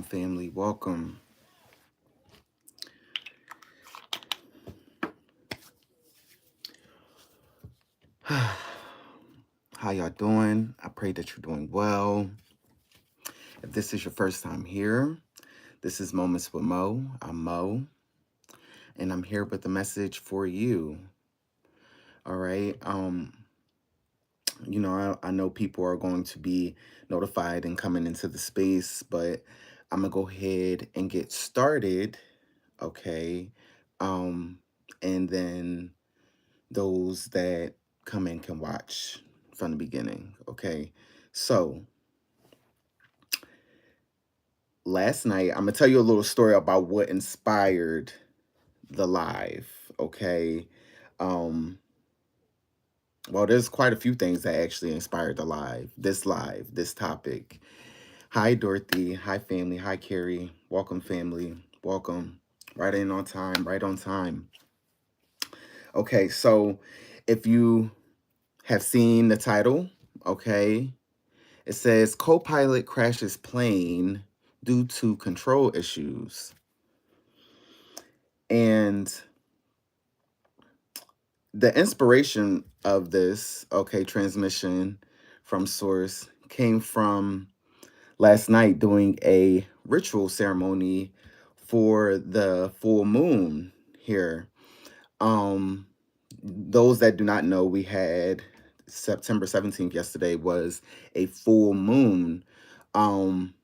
Welcome, family. Welcome. How y'all doing? I pray that you're doing well. If this is your first time here, this is Moments with Mo. I'm Mo, and I'm here with a message for you. All right. I know people are going to be notified and coming into the space, but I'm gonna go ahead and get started. Okay. Um, and then those that come in can watch from the beginning. Okay. So last night, I'm gonna tell you a little story about what inspired the live. Okay. Um, well, there's quite a few things that actually inspired the live, this topic. Hi, Dorothy. Hi, family. Hi, Carrie. Welcome, family. Welcome. Right in on time, right on time. Okay, so if you have seen the title, okay, it says co-pilot crashes plane due to control issues. And the inspiration of this, okay, transmission from source came from last night doing a ritual ceremony for the full moon here. Um, those that do not know, we had September 17th yesterday was a full moon. Um,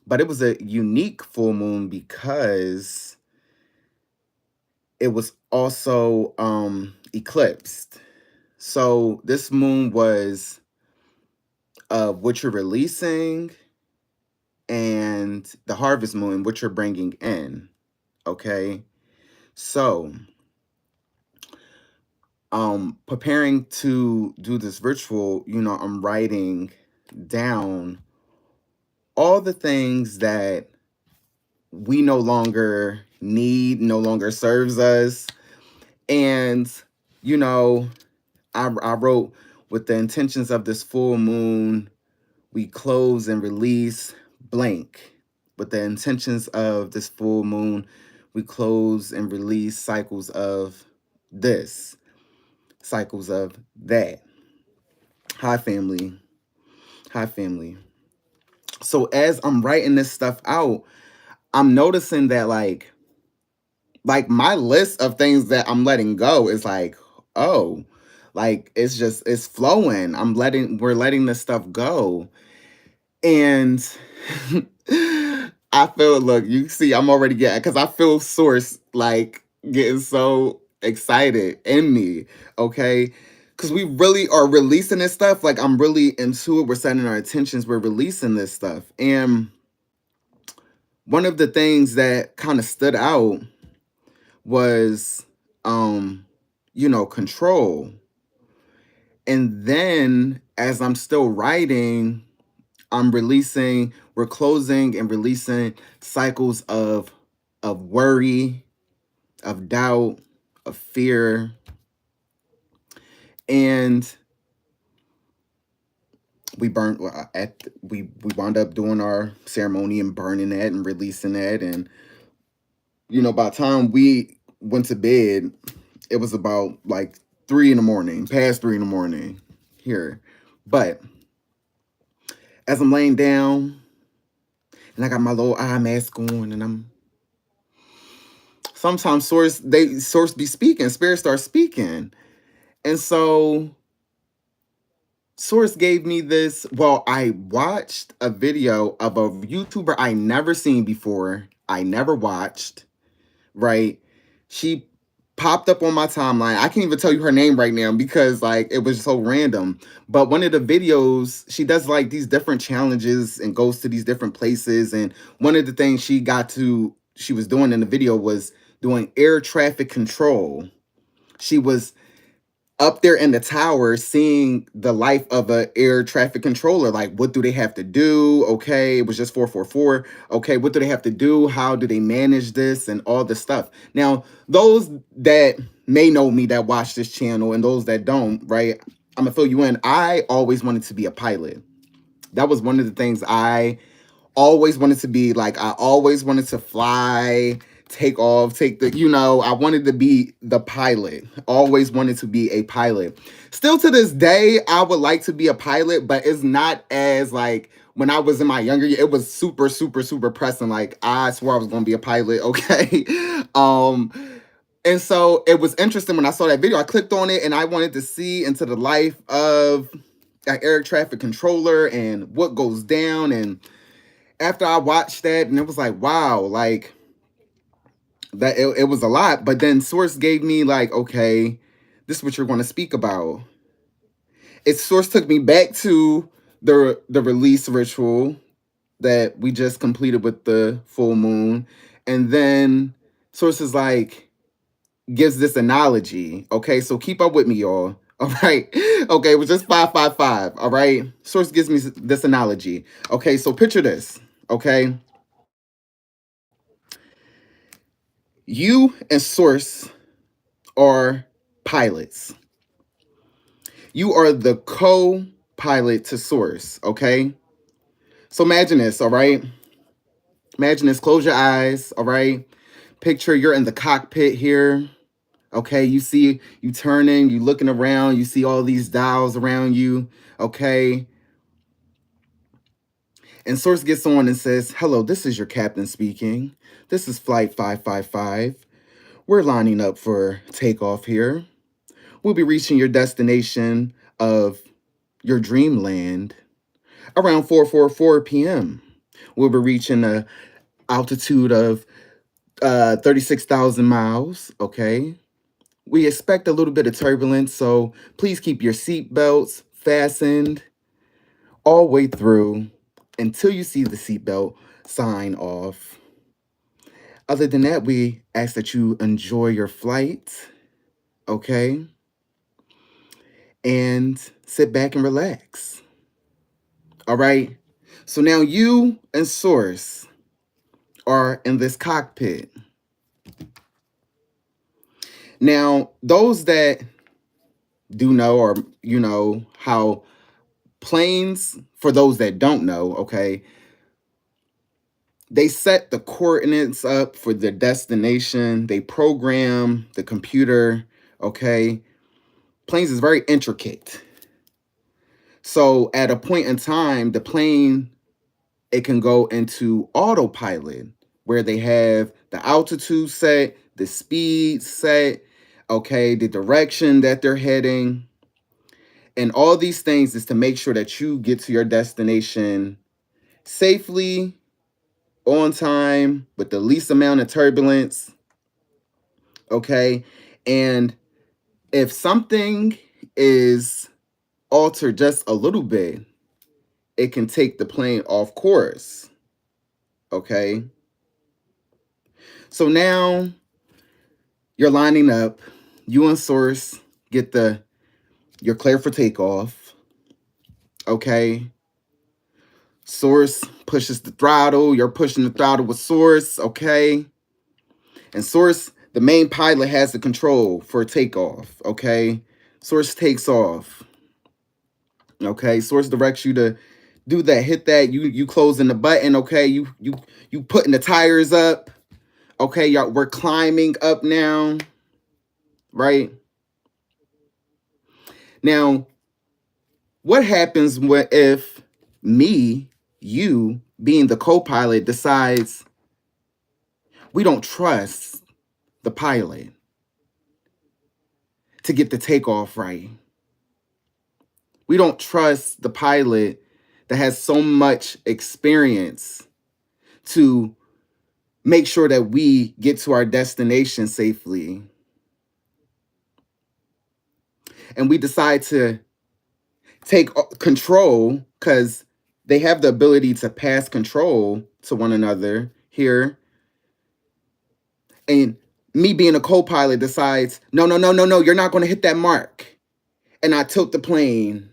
but it was a unique full moon because it was also eclipsed. So this moon was what you're releasing and the harvest moon, what you're bringing in. Okay. So preparing to do this ritual, I'm writing down all the things that we no longer need, no longer serves us. And, you know, I wrote with the intentions of this full moon, we close and release blank. With the intentions of this full moon, we close and release cycles of this, cycles of that. Hi, family. Hi, family. So as I'm writing this stuff out, I'm noticing that like my list of things that I'm letting go is like, oh, like it's flowing. We're letting this stuff go. And I feel, look, you see, I'm already getting, because I feel source like getting so excited in me, okay? Because we really are releasing this stuff. Like, I'm really into it. We're setting our intentions. We're releasing this stuff. And one of the things that kind of stood out was, control. And then as I'm still writing, we're closing and releasing cycles of worry, of doubt, of fear. And we wound up doing our ceremony and burning that and releasing that. And by the time we went to bed, it was about like 3 in the morning, past 3 in the morning here. But as I'm laying down and I got my little eye mask on, and I'm sometimes source be speaking, spirit starts speaking. And so source gave me this. Well, I watched a video of a YouTuber I never seen before. I never watched, right? She popped up on my timeline. I can't even tell you her name right now because like it was so random. But one of the videos, she does like these different challenges and goes to these different places. And one of the things she was doing in the video was doing air traffic control. She was up there in the tower seeing the life of a air traffic controller. Like, what do they have to do? Okay, it was just 444. Okay, what do they have to do? How do they manage this and all this stuff? Now, those that may know me that watch this channel and those that don't, right? I'm gonna fill you in. I always wanted to be a pilot. That was one of the things I always wanted to be like, I always wanted to fly, take off, take the, I wanted to be the pilot. Always wanted to be a pilot. Still to this day, I would like to be a pilot, but it's not as like when I was in my younger year, it was super, super, super pressing. Like I swore I was gonna be a pilot, okay. um and so it was interesting when I saw that video. I clicked on it and I wanted to see into the life of an air traffic controller and what goes down. And after I watched that, and it was like, wow, like that it was a lot. But then Source gave me like, okay, this is what you're going to speak about. It Source took me back to the release ritual that we just completed with the full moon, and then Source is like gives this analogy. Okay, so keep up with me, y'all. All right. Okay, it was just 555. All right. Source gives me this analogy. Okay, so picture this. Okay. You and Source are pilots. You are the co-pilot to Source, okay? So imagine this, all right? Imagine this, close your eyes, all right? Picture you're in the cockpit here, okay? You see, you turning, you looking around, you see all these dials around you, okay? And Source gets on and says, hello, this is your captain speaking. This is Flight 555. We're lining up for takeoff here. We'll be reaching your destination of your dreamland around 4:44 p.m. We'll be reaching a altitude of 36,000 miles, okay? We expect a little bit of turbulence, so please keep your seat belts fastened all the way through until you see the seatbelt sign off. Other than that, we ask that you enjoy your flight, okay? And sit back and relax. All right. So now you and Source are in this cockpit. Now, those that do know, or how planes, for those that don't know, okay, they set the coordinates up for the destination. They program the computer, okay? Planes is very intricate. So at a point in time, the plane, it can go into autopilot where they have the altitude set, the speed set, okay, the direction that they're heading. And all these things is to make sure that you get to your destination safely, on time, with the least amount of turbulence, okay? And if something is altered just a little bit, it can take the plane off course, okay? So now you're lining up. You and Source get you're clear for takeoff. Okay. Source pushes the throttle. You're pushing the throttle with Source. Okay. And Source, the main pilot, has the control for takeoff. Okay. Source takes off. Okay. Source directs you to do that. Hit that. You closing the button. Okay. You putting the tires up. Okay. Y'all, we're climbing up now. Right. Now, what happens if me, you, being the co-pilot, decides we don't trust the pilot to get the takeoff right? We don't trust the pilot that has so much experience to make sure that we get to our destination safely. And we decide to take control because they have the ability to pass control to one another here. And me being a co-pilot decides, no, no, no, no, no, you're not going to hit that mark. And I tilt the plane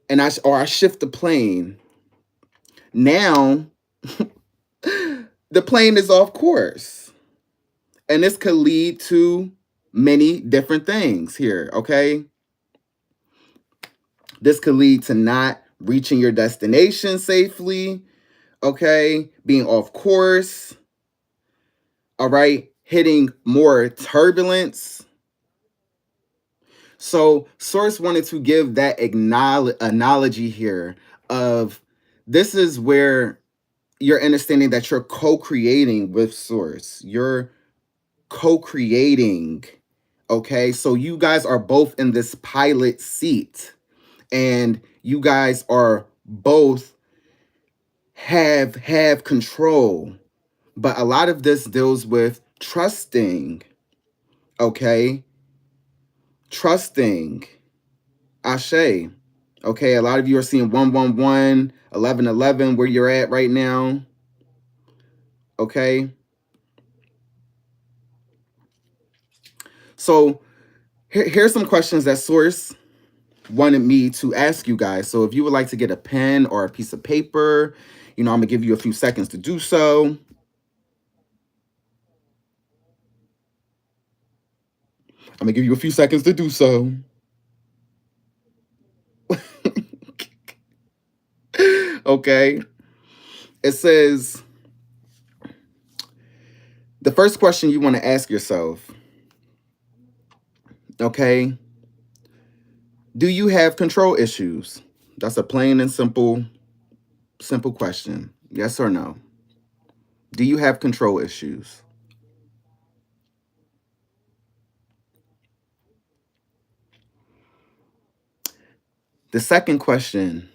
and I shift the plane. Now the plane is off course. And this could lead to many different things here, okay? This could lead to not reaching your destination safely, okay, being off course, all right, hitting more turbulence. So, Source wanted to give that analogy here of this is where you're understanding that you're co-creating with Source. You're co-creating, okay? So you guys are both in this pilot seat, and you guys are both have control. But a lot of this deals with trusting, okay? Trusting. Ashe. Okay, a lot of you are seeing 111, 1111, where you're at right now. Okay. So here's some questions that Source wanted me to ask you guys. So if you would like to get a pen or a piece of paper, I'm going to give you a few seconds to do so. I'm going to give you a few seconds to do so. Okay. It says, the first question you want to ask yourself, okay, do you have control issues? That's a plain and simple question. Yes or no? Do you have control issues? The second question,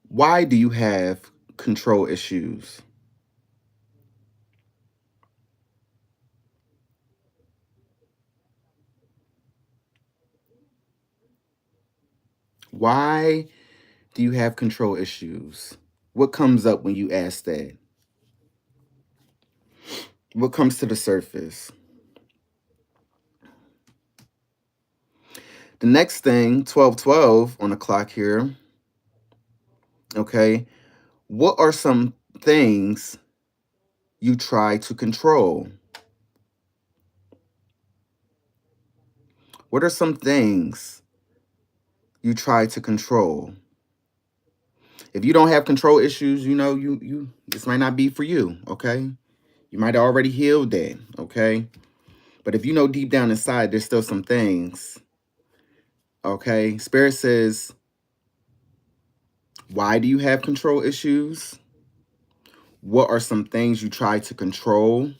why do you have control issues? Why do you have control issues? What comes up when you ask that? What comes to the surface? The next thing, 1212 on the clock here, okay, what are some things you try to control? What are some things you try to control? If you don't have control issues, you this might not be for you, okay? You might have already healed that, okay? But if you know deep down inside, there's still some things, okay? Spirit says, why do you have control issues? What are some things you try to control?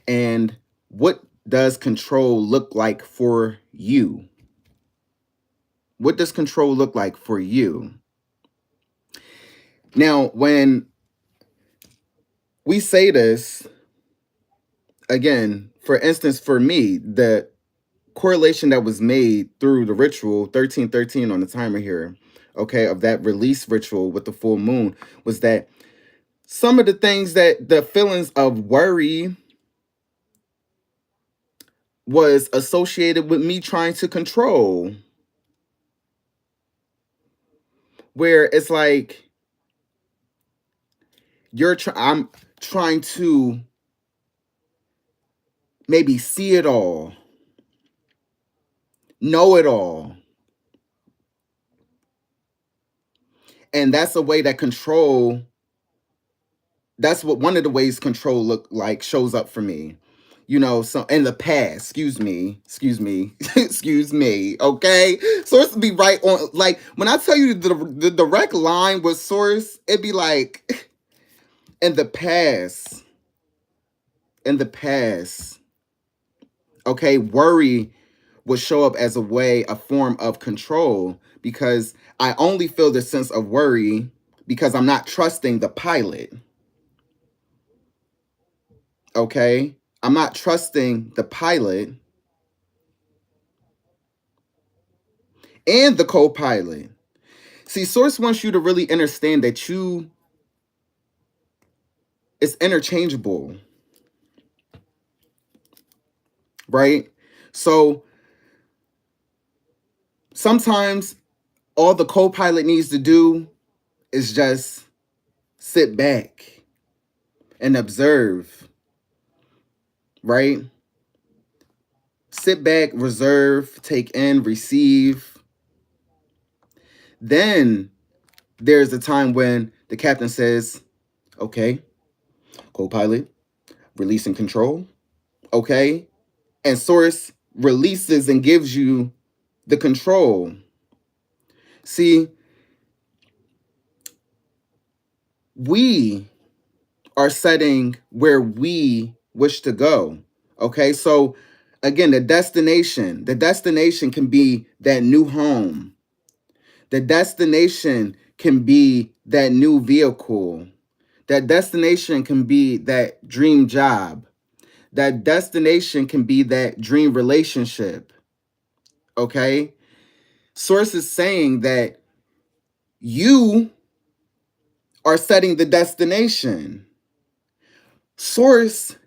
And what does control look like for you? What does control look like for you? Now, when we say this, again, for instance, for me, the correlation that was made through the ritual 1313 on the timer here, okay, of that release ritual with the full moon was that some of the things that the feelings of worry was associated with me trying to control, where it's like I'm trying to maybe see it all, know it all. And that's a way that control, that's what one of the ways control look like shows up for me. So in the past, excuse me, okay? Source be right on, like, when I tell you the direct line with Source, it'd be like, in the past, okay, worry would show up as a form of control, because I only feel the sense of worry because I'm not trusting the pilot. Okay? I'm not trusting the pilot and the co-pilot. See, Source wants you to really understand that it's interchangeable, right? So sometimes all the co-pilot needs to do is just sit back and observe, right? Sit back, reserve, take in, receive, Then there's a time when the captain says, okay, co-pilot, releasing control. Okay. And source releases and gives you the control. See, we are setting where we wish to go. Okay. So again, the destination can be that new home. The destination can be that new vehicle. That destination can be that dream job. That destination can be that dream relationship. Okay. Source is saying that you are setting the destination. Source,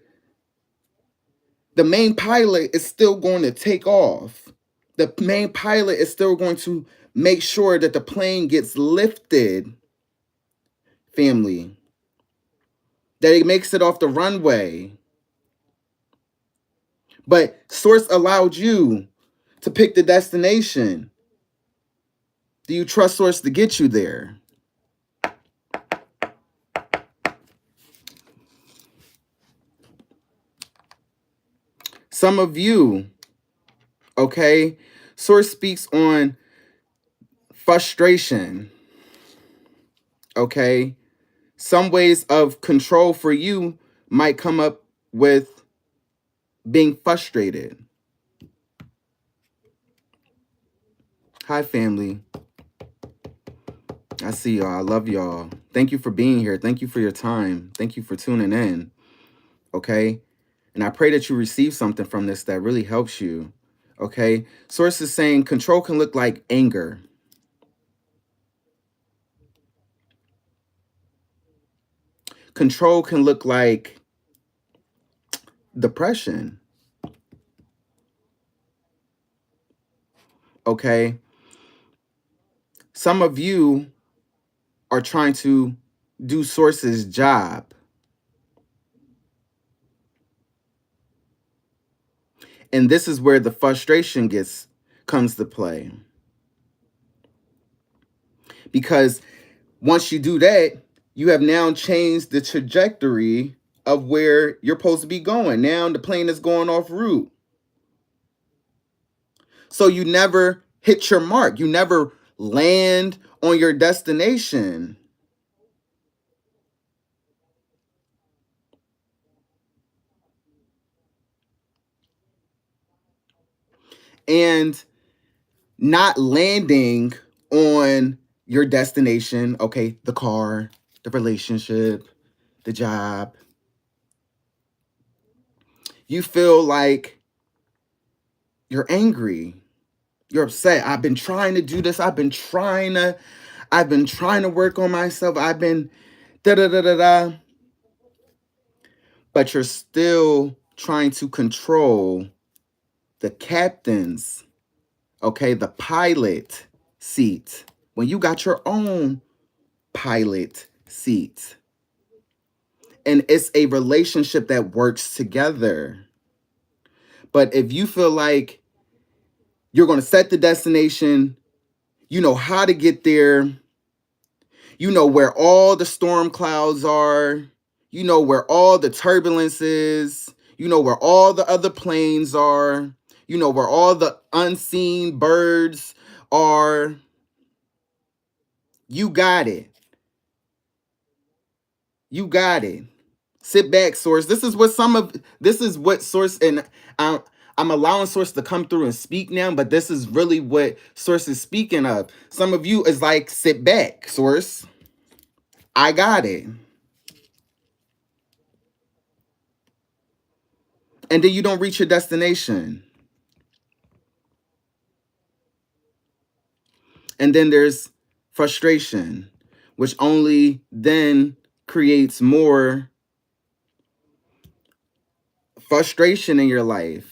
the main pilot, is still going to take off. The main pilot is still going to make sure that the plane gets lifted, family, that it makes it off the runway. But Source allowed you to pick the destination. Do you trust Source to get you there? Some of you, okay, Source speaks on frustration, okay? Some ways of control for you might come up with being frustrated. Hi, family. I see y'all. I love y'all. Thank you for being here. Thank you for your time. Thank you for tuning in, okay? And I pray that you receive something from this that really helps you, okay? Source is saying control can look like anger. Control can look like depression, okay? Some of you are trying to do Source's job. And this is where the frustration comes to play. Because once you do that, you have now changed the trajectory of where you're supposed to be going. Now the plane is going off route. So you never hit your mark. You never land on your destination. And not landing on your destination, okay, the car, the relationship, the job, you feel like you're angry. You're upset. I've been trying to do this. I've been trying to work on myself. I've been da da da da da. But you're still trying to control the captain's, okay, the pilot seat. When you got your own pilot seat. And it's a relationship that works together. But if you feel like you're going to set the destination, you know how to get there, you know where all the storm clouds are, you know where all the turbulence is, you know where all the other planes are, you know where all the unseen birds are, you got it. You got it. Sit back, Source. This is what Source, and I'm allowing Source to come through and speak now, but this is really what Source is speaking of. Some of you is like, sit back, Source. I got it. And then you don't reach your destination. And then there's frustration, which only then creates more frustration in your life.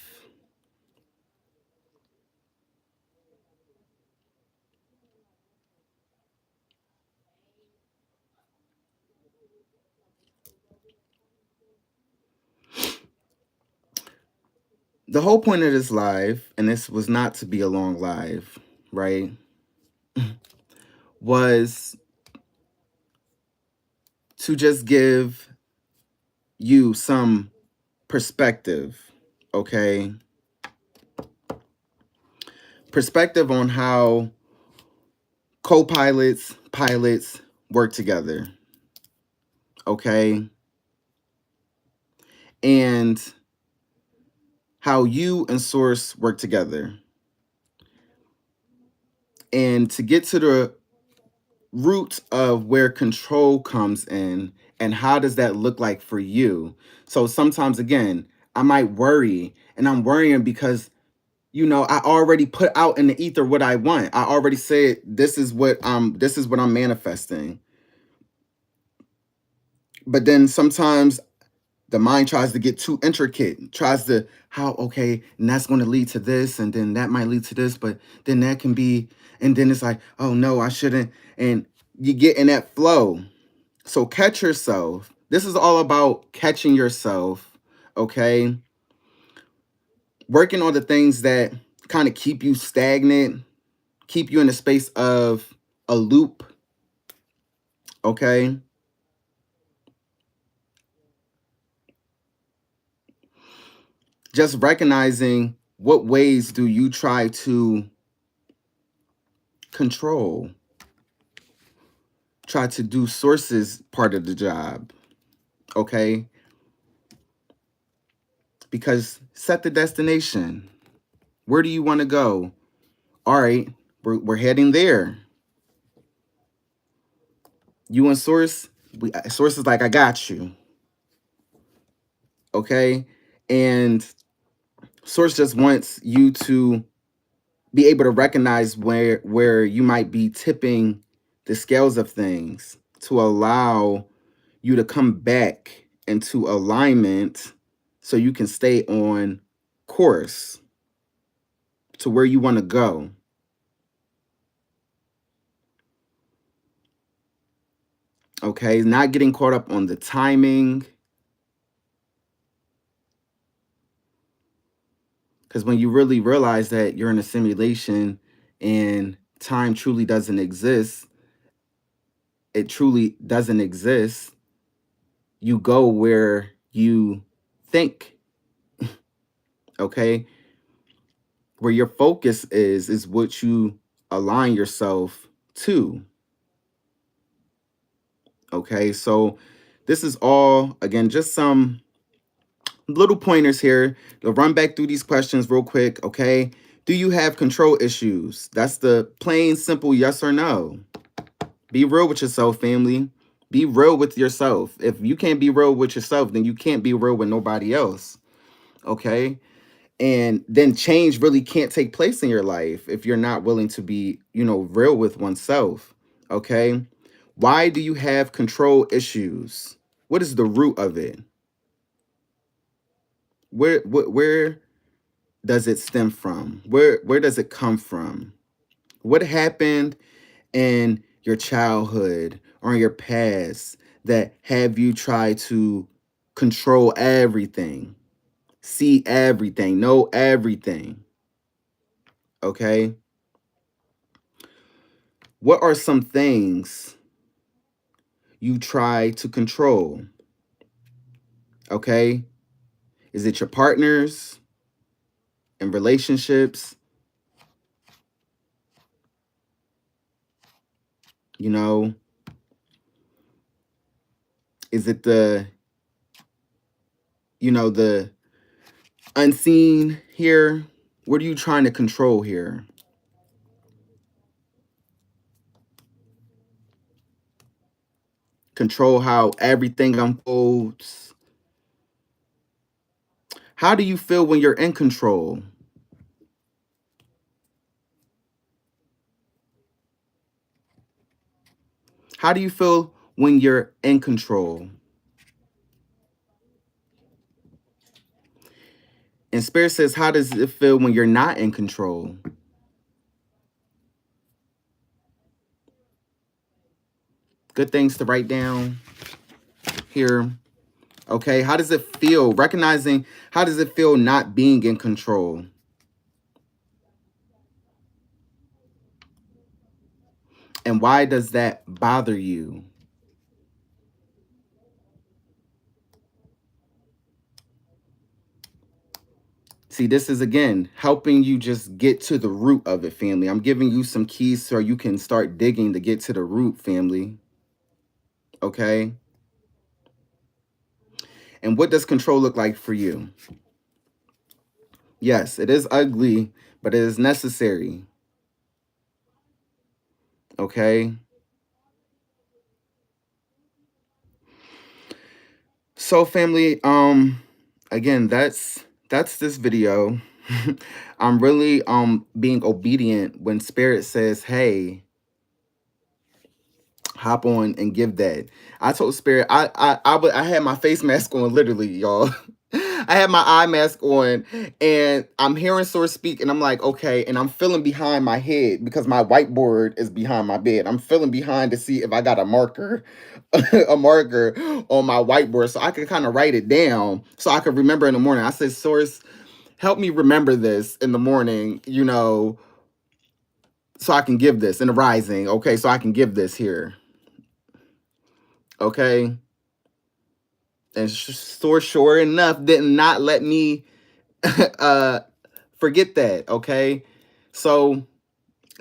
The whole point of this live, and this was not to be a long live, right? was to just give you some perspective, okay? Perspective on how co-pilots, pilots work together, okay? And how you and Source work together. And to get to the root of where control comes in and how does that look like for you. So sometimes, again, I might worry, and I'm worrying because I already put out in the ether what I want. I already said this is what I'm manifesting. But then sometimes the mind tries to get too intricate, tries to how, okay, and that's going to lead to this, and then that might lead to this, but then that can be, and then it's like, oh no, I shouldn't. And you get in that flow. So catch yourself. This is all about catching yourself, okay? Working on the things that kind of keep you stagnant, keep you in a space of a loop, okay? Just recognizing what ways do you try to control, try to do Source's part of the job, okay? Because set the destination. Where do you want to go? All right, we're heading there. You and Source, Source is like, I got you, okay? And Source just wants you to be able to recognize where you might be tipping the scales of things to allow you to come back into alignment so you can stay on course to where you want to go. Okay, not getting caught up on the timing. Because when you really realize that you're in a simulation and time truly doesn't exist, it truly doesn't exist, you go where you think, okay? Where your focus is what you align yourself to. Okay, so this is all, again, just some little pointers here. You'll run back through these questions real quick, okay? Do you have control issues? That's the plain, simple yes or no. Be real with yourself, family. Be real with yourself. If you can't be real with yourself, then you can't be real with nobody else, okay? And then change really can't take place in your life if you're not willing to be, real with oneself, okay? Why do you have control issues? What is the root of it? Where does it stem from? Where does it come from? What happened in your childhood or in your past that have you try to control everything, see everything, know everything? Okay? What are some things you try to control? Okay? Is it your partners and relationships? You know, is it the unseen here? What are you trying to control here? Control how everything unfolds. How do you feel when you're in control? How do you feel when you're in control? And Spirit says, how does it feel when you're not in control? Good things to write down here. Okay, how does it feel? Recognizing how does it feel not being in control? And why does that bother you? See, this is again helping you just get to the root of it, family. I'm giving you some keys so you can start digging to get to the root, family. Okay? And what does control look like for you? Yes, it is ugly, but it is necessary. Okay? So family, again, that's this video. I'm really being obedient when spirit says, "Hey, hop on and give that." I told spirit, I had my face mask on, literally, y'all. I had my eye mask on, and I'm hearing source speak, and I'm like, okay, and I'm feeling behind my head because my whiteboard is behind my bed. I'm feeling behind to see if I got a marker, a marker on my whiteboard, so I can kind of write it down, so I can remember in the morning. I said, source, help me remember this in the morning, so I can give this in the rising. Okay, so I can give this here. Okay. And source, sure enough, did not let me uh forget that. Okay, so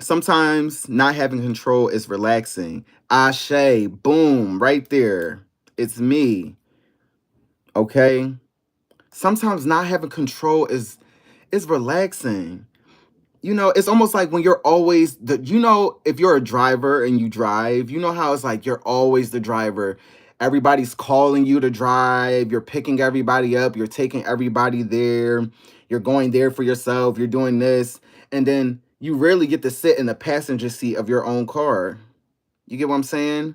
sometimes not having control is relaxing. Ashe, boom, right there, it's me. Okay, sometimes not having control is relaxing. It's almost like when you're always if you're a driver and you drive, how it's like you're always the driver. Everybody's calling you to drive. You're picking everybody up. You're taking everybody there. You're going there for yourself. You're doing this. And then you rarely get to sit in the passenger seat of your own car. You get what I'm saying?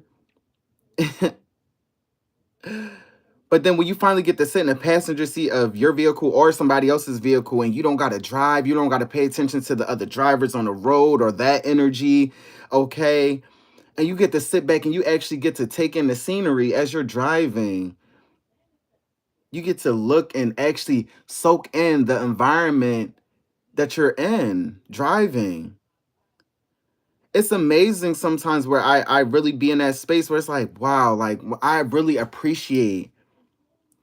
But then when you finally get to sit in the passenger seat of your vehicle or somebody else's vehicle and you don't got to drive, you don't got to pay attention to the other drivers on the road or that energy, okay? And you get to sit back and you actually get to take in the scenery as you're driving. You get to look and actually soak in the environment that you're in driving. It's amazing sometimes where I really be in that space where it's like, wow, like I really appreciate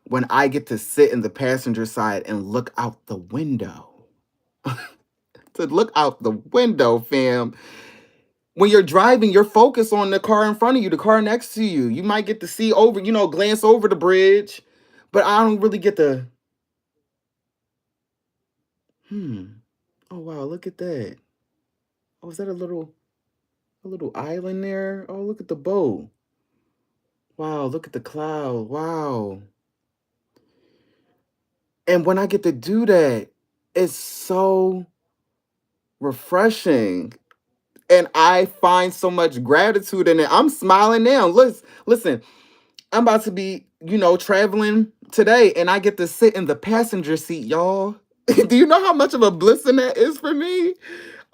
when I get to sit in the passenger side and look out the window. To look out the window, fam. When you're driving, you're focused on the car in front of you, the car next to you. You might get to see over, glance over the bridge, but I don't really get to. Oh wow, look at that. Oh, is that a little island there? Oh, look at the boat. Wow, look at the cloud. Wow. And when I get to do that, it's so refreshing. And I find so much gratitude in it. I'm smiling now. Listen, I'm about to be, traveling today, and I get to sit in the passenger seat, y'all. Do you know how much of a blessing that is for me?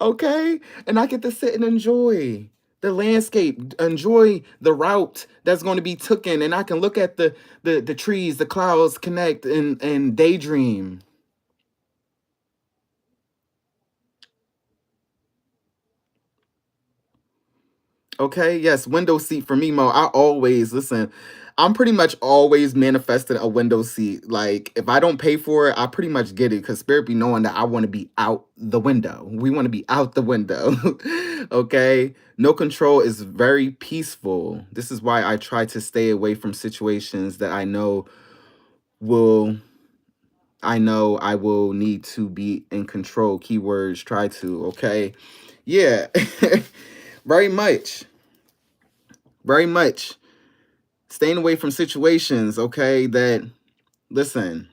Okay, and I get to sit and enjoy the landscape, enjoy the route that's going to be taken, and I can look at the trees, the clouds, connect and daydream. Okay, yes, window seat for me, Mo. I always listen. I'm pretty much always manifesting a window seat. Like if I don't pay for it, I pretty much get it because spirit be knowing that I want to be out the window. We want to be out the window. Okay, no control is very peaceful. This is why I try to stay away from situations that will. I will need to be in control. Keywords try to. Okay, yeah, very much. Very much staying away from situations, okay, that listen,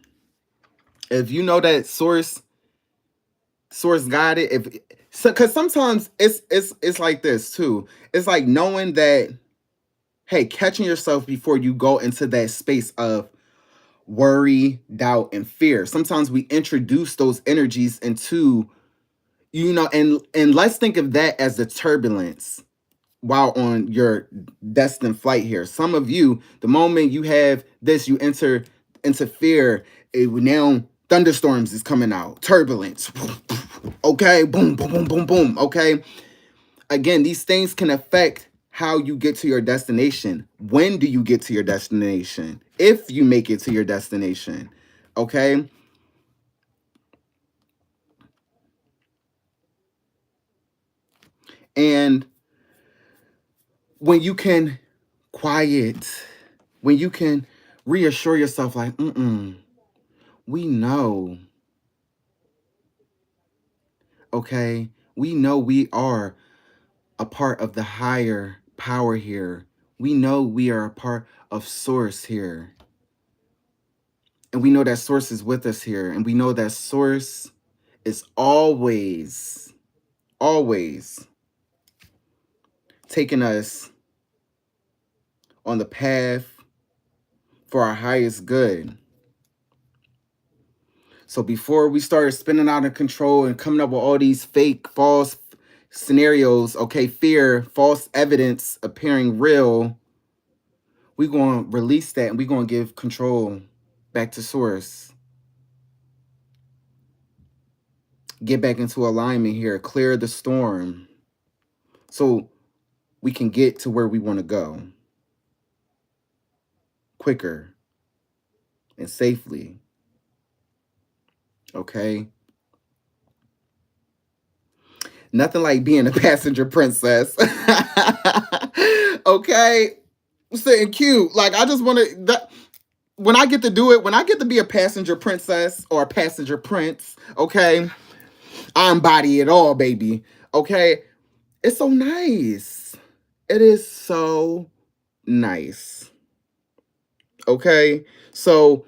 if you know that source got it, if so, because sometimes it's like this too. It's like knowing that, hey, catching yourself before you go into that space of worry, doubt, and fear. Sometimes we introduce those energies into, and let's think of that as the turbulence while on your destined flight here. Some of you, the moment you have this, you enter into fear. Now thunderstorms is coming out, turbulence. Okay, boom, boom, boom, boom, boom. Okay, again, these things can affect how you get to your destination. When do you get to your destination? If you make it to your destination, okay? And when you can quiet, when you can reassure yourself, like, we know, okay? We know we are a part of the higher power here. We know we are a part of source here. And we know that source is with us here. And we know that source is always, always taking us on the path for our highest good. So before we started spinning out of control and coming up with all these fake, false scenarios, okay, fear, false evidence appearing real, we're going to release that and we're going to give control back to source. Get back into alignment here, clear the storm so we can get to where we want to go quicker and safely. Okay? Nothing like being a passenger princess. Okay? Sitting cute. Like, I just want to that when I get to do it, when I get to be a passenger princess or a passenger prince, okay, I embody it all, baby. Okay? It's so nice. It is so nice. Okay? So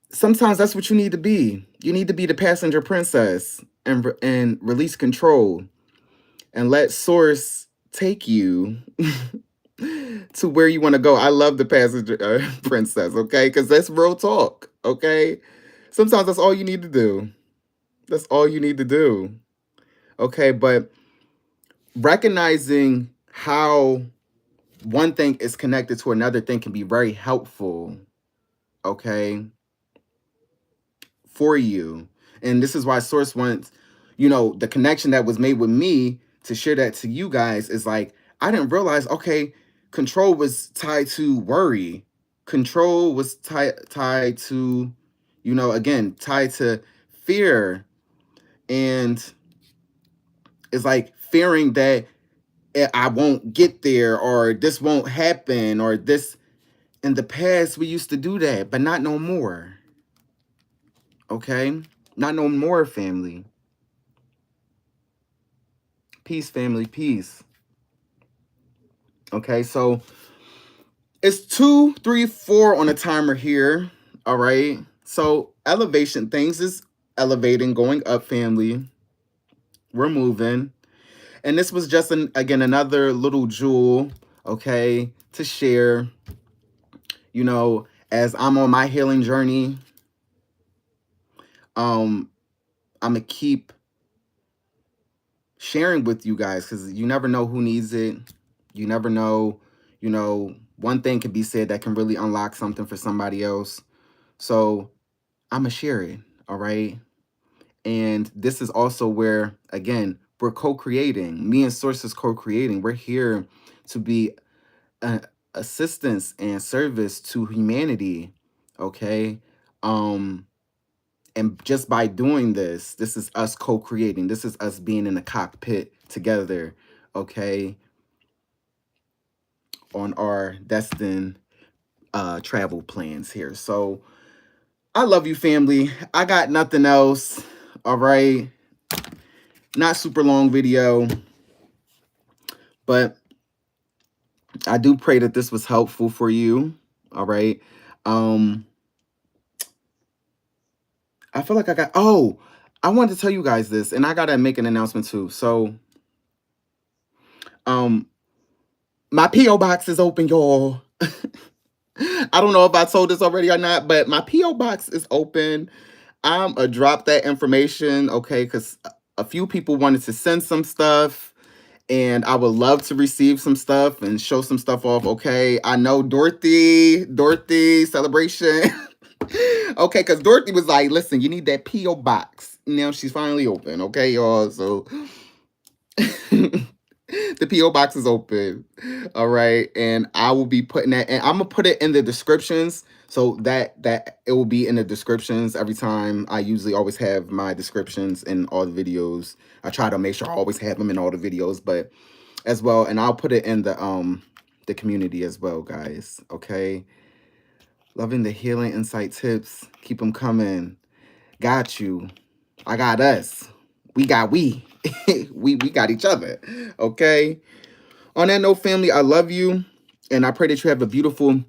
sometimes that's what you need to be. You need to be the passenger princess and release control and let source take you to where you want to go. I love the passenger princess, okay? Because that's real talk, okay? Sometimes that's all you need to do. That's all you need to do, okay? But recognizing how one thing is connected to another thing can be very helpful, okay, for you. And this is why source wants, the connection that was made with me to share that to you guys is like, I didn't realize, okay, control was tied to worry. Control was tied to, again, tied to fear. And it's like fearing that I won't get there or this won't happen or this. In the past, we used to do that, but not no more. Okay? Not no more, family. Peace, family, peace. Okay, so it's 2, 3, 4 on the timer here. All right. So elevation, things is elevating, going up, family. We're moving. And this was just again another little jewel, okay, to share. As I'm on my healing journey, I'm gonna keep sharing with you guys because you never know who needs it. You never know, one thing can be said that can really unlock something for somebody else. So I'm gonna share it, all right? And this is also where, again, we're co-creating. Me and Source is co-creating. We're here to be assistance and service to humanity, okay? And just by doing this is us co-creating. This is us being in the cockpit together, okay? On our destined travel plans here. So I love you, family. I got nothing else. All right. Not super long video, but I do pray that this was helpful for you. All right. I feel like I wanted to tell you guys this, and I gotta make an announcement too. So my P.O. box is open, y'all. I don't know if I told this already or not, but my P.O. box is open. I'm gonna drop that information, okay, because a few people wanted to send some stuff, and I would love to receive some stuff and show some stuff off, okay? I know Dorothy celebration. Okay, because Dorothy was like, listen, you need that P.O. box. Now she's finally open, okay, y'all? So The PO box is open. All right, and I will be putting that, and I'm gonna put it in the descriptions so that it will be in the descriptions every time. I usually always have my descriptions in all the videos. I try to make sure I always have them in all the videos, but as well, and I'll put it in the community as well, guys. Okay, loving the healing insight tips. Keep them coming. Got you. I got us. We we got each other. Okay. On that note, family, I love you, and I pray that you have a beautiful